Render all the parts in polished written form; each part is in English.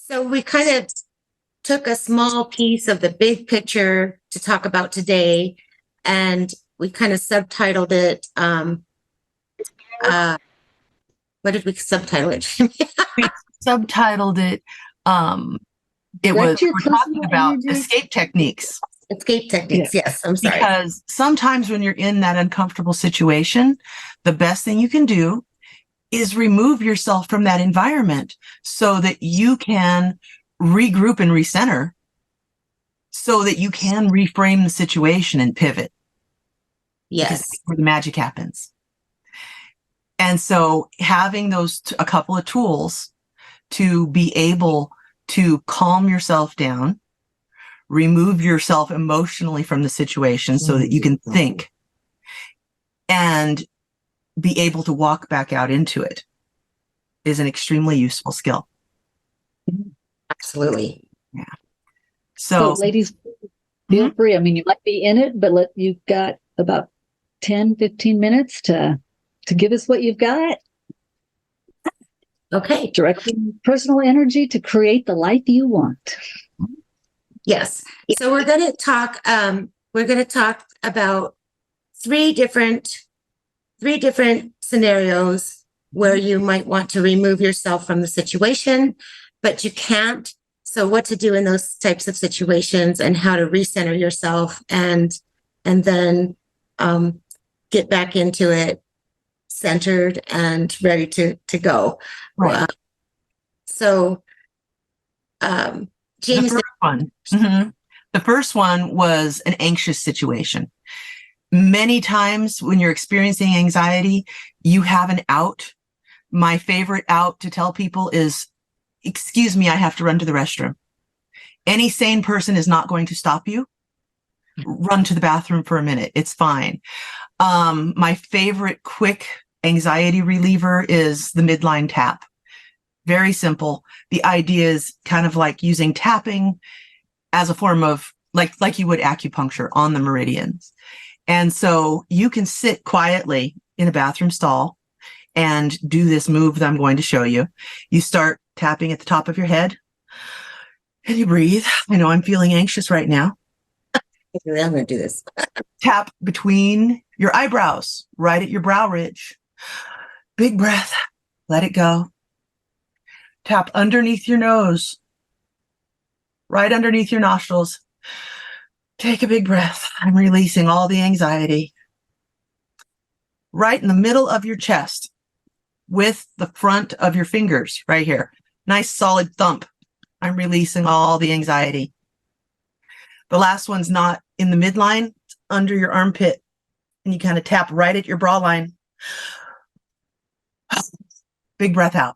So we kind of took a small piece of the big picture to talk about today, and we kind of subtitled it. Uh, what did we subtitle it? We subtitled it. We're talking about escape techniques. Escape techniques. Yes, I'm sorry. Because sometimes when you're in that uncomfortable situation, the best thing you can do is remove yourself from that environment so that you can regroup and recenter, so that you can reframe the situation and pivot. Yes. That's where the magic happens. And so having those a couple of tools to be able to calm yourself down, remove yourself emotionally from the situation so that you can think and be able to walk back out into it is an extremely useful skill. Absolutely. Yeah. So ladies, feel free. I mean, you might be in it, but you've got about 10, 15 minutes to give us what you've got. Okay. Directing personal energy to create the life you want. Yes. So we're going to talk about three different scenarios where you might want to remove yourself from the situation, but you can't. So what to do in those types of situations and how to recenter yourself and then get back into it centered and ready to go. Right. James, the first one was an anxious situation. Many times when you're experiencing anxiety, you have an out. My favorite out to tell people is, excuse me, I have to run to the restroom. Any sane person is not going to stop you. Run to the bathroom for a minute. It's fine. My favorite quick anxiety reliever is the midline tap. Very simple. The idea is kind of like using tapping as a form of like you would acupuncture on the meridians. And so you can sit quietly in a bathroom stall and do this move that I'm going to show you. You start tapping at the top of your head and you breathe. I know I'm feeling anxious right now. I'm going to do this. Tap between your eyebrows, right at your brow ridge. Big breath. Let it go. Tap underneath your nose, right underneath your nostrils. Take a big breath. I'm releasing all the anxiety. Right in the middle of your chest with the front of your fingers right here. Nice solid thump. I'm releasing all the anxiety. The last one's not in the midline, it's under your armpit. And you kind of tap right at your bra line. Big breath out.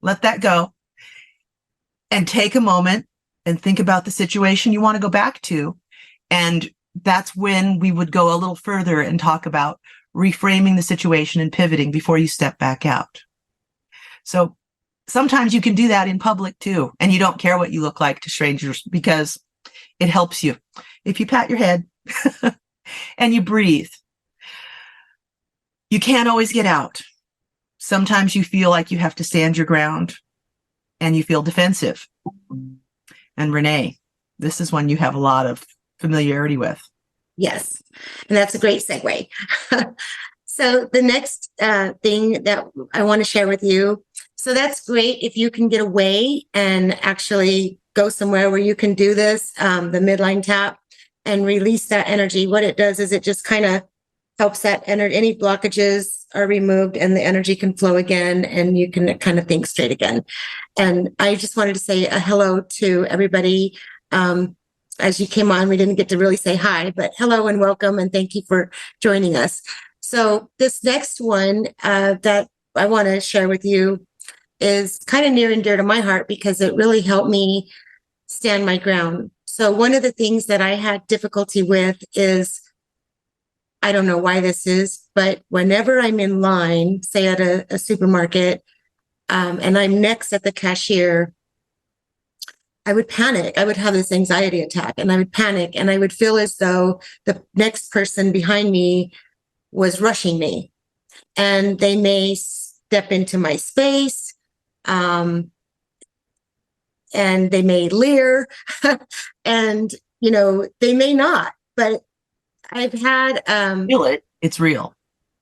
Let that go. And take a moment and think about the situation you want to go back to. And that's when we would go a little further and talk about reframing the situation and pivoting before you step back out. So sometimes you can do that in public too. And you don't care what you look like to strangers because it helps you. If you pat your head and you breathe, you can't always get out. Sometimes you feel like you have to stand your ground and you feel defensive. And René, this is one you have a lot of familiarity with. Yes, and that's a great segue. So the next thing that I want to share with you, so that's great if you can get away and actually go somewhere where you can do this, the midline tap, and release that energy. What it does is it just kind of helps that any blockages are removed and the energy can flow again and you can kind of think straight again. And I just wanted to say a hello to everybody. As you came on, we didn't get to really say hi, but hello and welcome and thank you for joining us. So this next one that I want to share with you is kind of near and dear to my heart because it really helped me stand my ground. So one of the things that I had difficulty with is, I don't know why this is, but whenever I'm in line, say at a supermarket, and I'm next at the cashier, I would panic. I would have this anxiety attack and I would panic and I would feel as though the next person behind me was rushing me and they may step into my space. and they may leer and, they may not, but I've had, Feel it. It's real.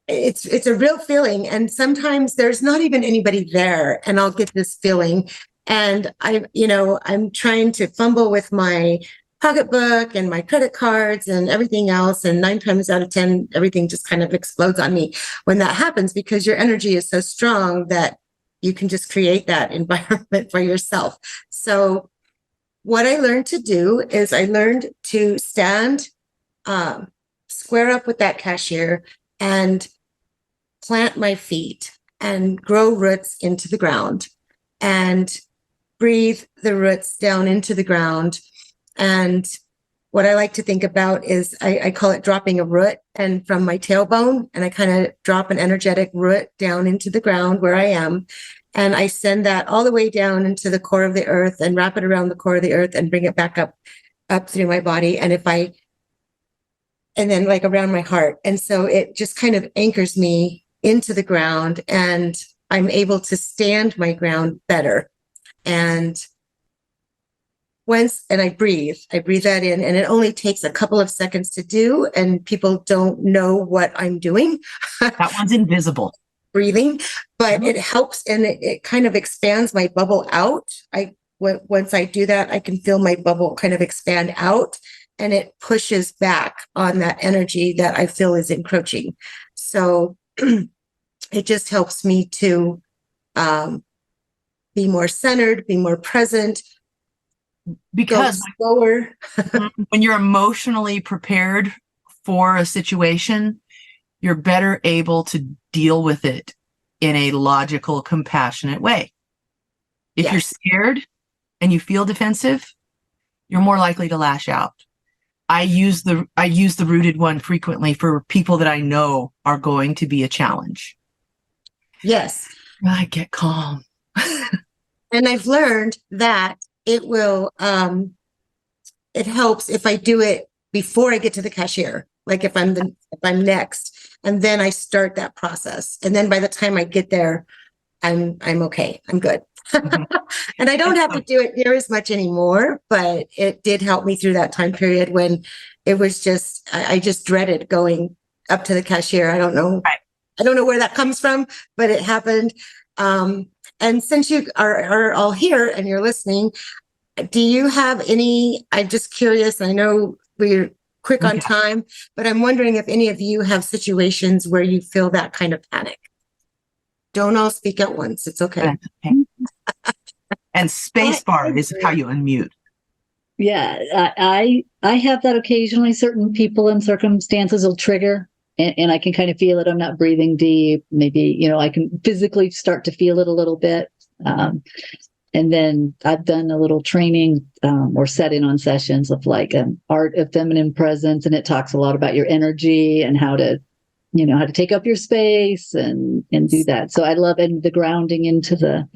It's a real feeling. And sometimes there's not even anybody there and I'll get this feeling. And I'm trying to fumble with my pocketbook and my credit cards and everything else. And 9 times out of 10, everything just kind of explodes on me when that happens, because your energy is so strong that you can just create that environment for yourself. So what I learned to do is I learned to stand, square up with that cashier and plant my feet and grow roots into the ground and breathe the roots down into the ground. And what I like to think about is I call it dropping a root, and from my tailbone, and I kind of drop an energetic root down into the ground where I am. And I send that all the way down into the core of the earth and wrap it around the core of the earth and bring it back up through my body. And then like around my heart. And so it just kind of anchors me into the ground, and I'm able to stand my ground better. And I breathe that in, and it only takes a couple of seconds to do, and people don't know what I'm doing. That one's invisible. Breathing, but it helps, and it kind of expands my bubble out. Once I do that, I can feel my bubble kind of expand out, and it pushes back on that energy that I feel is encroaching. So it just helps me to be more centered, be more present. Because slower. When you're emotionally prepared for a situation, you're better able to deal with it in a logical, compassionate way. If you're scared and you feel defensive, you're more likely to lash out. I use the rooted one frequently for people that I know are going to be a challenge. Yes. I get calm. And I've learned that it will, it helps if I do it before I get to the cashier. Like if I'm next, and then I start that process. And then by the time I get there, I'm okay. I'm good. And I don't have to do it near as much anymore, but it did help me through that time period when it was just, I just dreaded going up to the cashier. I don't know. Right. I don't know where that comes from, but it happened. And since you are all here and you're listening, do you have any, I'm just curious, I know we're quick on time, but I'm wondering if any of you have situations where you feel that kind of panic. Don't all speak at once. It's okay. And space bar is how you unmute. Yeah, I have that occasionally. Certain people and circumstances will trigger, and I can kind of feel it. I'm not breathing deep. Maybe, I can physically start to feel it a little bit. And then I've done a little training or set in on sessions of like an art of feminine presence. And it talks a lot about your energy and how to take up your space and do that. So I love it. And the grounding into the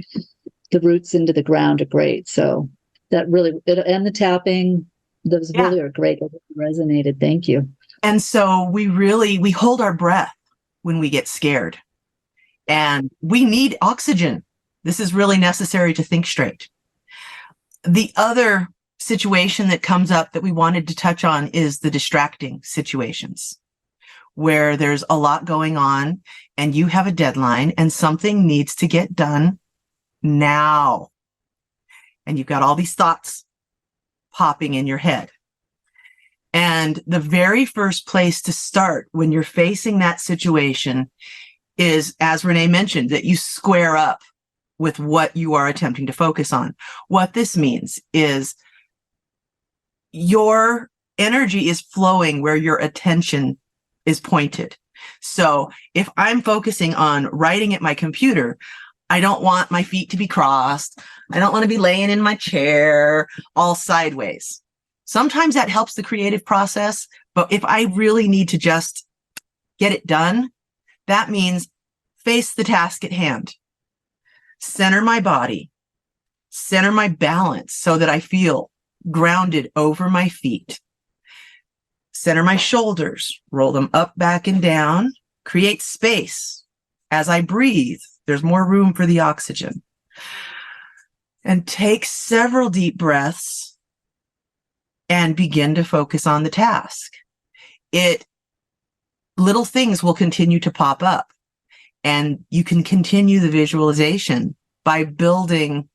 roots into the ground are great. So that really, and the tapping, those really are great. It resonated. Thank you. And so we hold our breath when we get scared, and we need oxygen. This is really necessary to think straight. The other situation that comes up that we wanted to touch on is the distracting situations, where there's a lot going on and you have a deadline and something needs to get done now. And you've got all these thoughts popping in your head. And the very first place to start when you're facing that situation is, as René mentioned, that you square up with what you are attempting to focus on. What this means is your energy is flowing where your attention is pointed. So if I'm focusing on writing at my computer, I don't want my feet to be crossed. I don't want to be laying in my chair all sideways. Sometimes that helps the creative process, but if I really need to just get it done, that means face the task at hand. Center my body, center my balance so that I feel grounded over my feet. Center my shoulders, roll them up, back, and down. Create space. As I breathe, there's more room for the oxygen. And take several deep breaths and begin to focus on the task. Little things will continue to pop up, and you can continue the visualization by building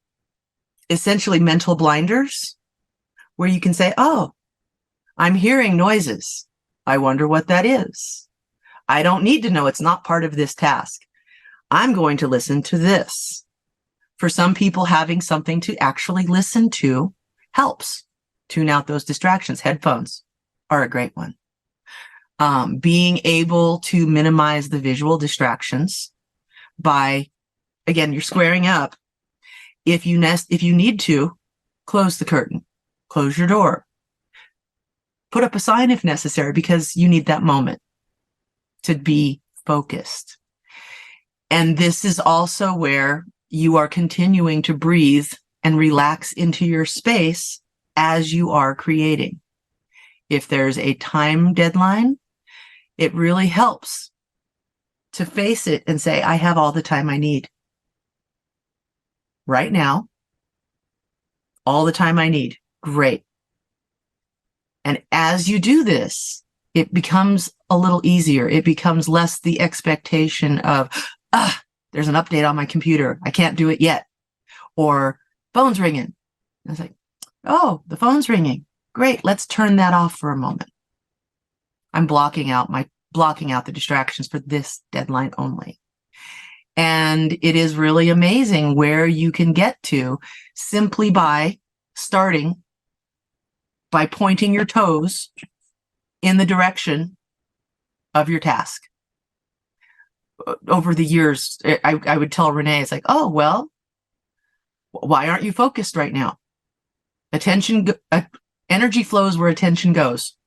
essentially mental blinders where you can say, oh, I'm hearing noises. I wonder what that is. I don't need to know. It's not part of this task. I'm going to listen to this. For some people, having something to actually listen to helps tune out those distractions. Headphones are a great one. Being able to minimize the visual distractions by, again, you're squaring up. If you need to, close the curtain, close your door, put up a sign if necessary, because you need that moment to be focused. And this is also where you are continuing to breathe and relax into your space as you are creating. If there's a time deadline, it really helps to face it and say, I have all the time I need. Right now, all the time I need. Great. And as you do this, it becomes a little easier. It becomes less the expectation of, there's an update on my computer. I can't do it yet. Or phone's ringing. And it's like, oh, the phone's ringing. Great. Let's turn that off for a moment. I'm blocking out the distractions for this deadline only. And it is really amazing where you can get to simply by starting by pointing your toes in the direction of your task. Over the years, I would tell René, it's like, oh, well, why aren't you focused right now? Energy flows where attention goes.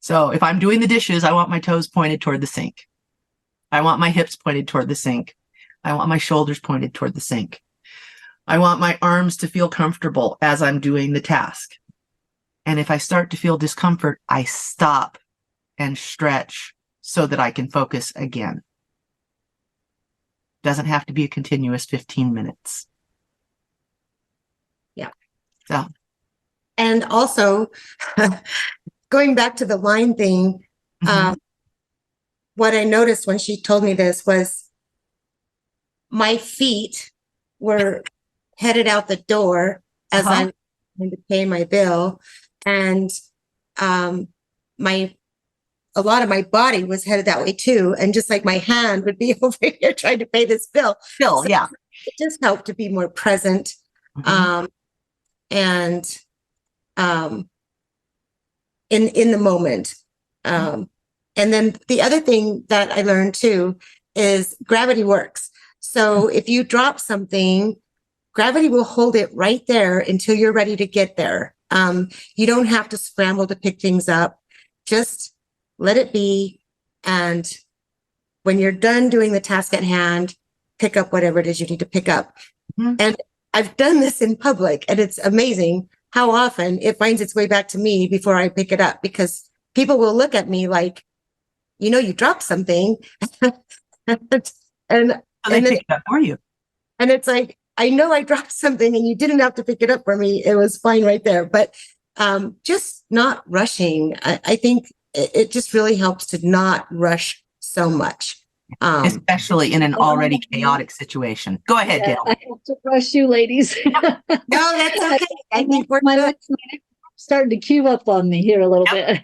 So if I'm doing the dishes, I want my toes pointed toward the sink. I want my hips pointed toward the sink. I want my shoulders pointed toward the sink. I want my arms to feel comfortable as I'm doing the task. And if I start to feel discomfort, I stop and stretch so that I can focus again. Doesn't have to be a continuous 15 minutes. Yeah. So. And also, going back to the line thing, what I noticed when she told me this was my feet were headed out the door as I was going to pay my bill. And a lot of my body was headed that way too. And just like my hand would be over here trying to pay this bill. So yeah. It just helped to be more present. And in the moment. And then the other thing that I learned too is gravity works. So if you drop something, gravity will hold it right there until you're ready to get there. You don't have to scramble to pick things up. Just let it be. And when you're done doing the task at hand, pick up whatever it is you need to pick up. And I've done this in public, and it's amazing how often it finds its way back to me before I pick it up, because people will look at me like, you dropped something. and they pick it up for you. And it's like, I know I dropped something and you didn't have to pick it up for me. It was fine right there. But just not rushing. I think it just really helps to not rush so much. Especially in an already chaotic situation. Go ahead, Dale. I have to rush you, ladies. No, that's okay. I think we're my starting to queue up on me here a little bit.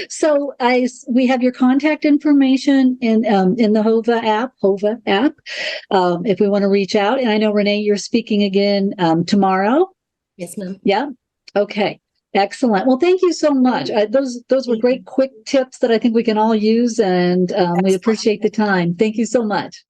So we have your contact information in the Hova app. If we want to reach out. And I know, René, you're speaking again tomorrow. Yes, ma'am. Yeah. Okay. Excellent. Well, thank you so much. Those were great quick tips that I think we can all use, and we appreciate the time. Thank you so much.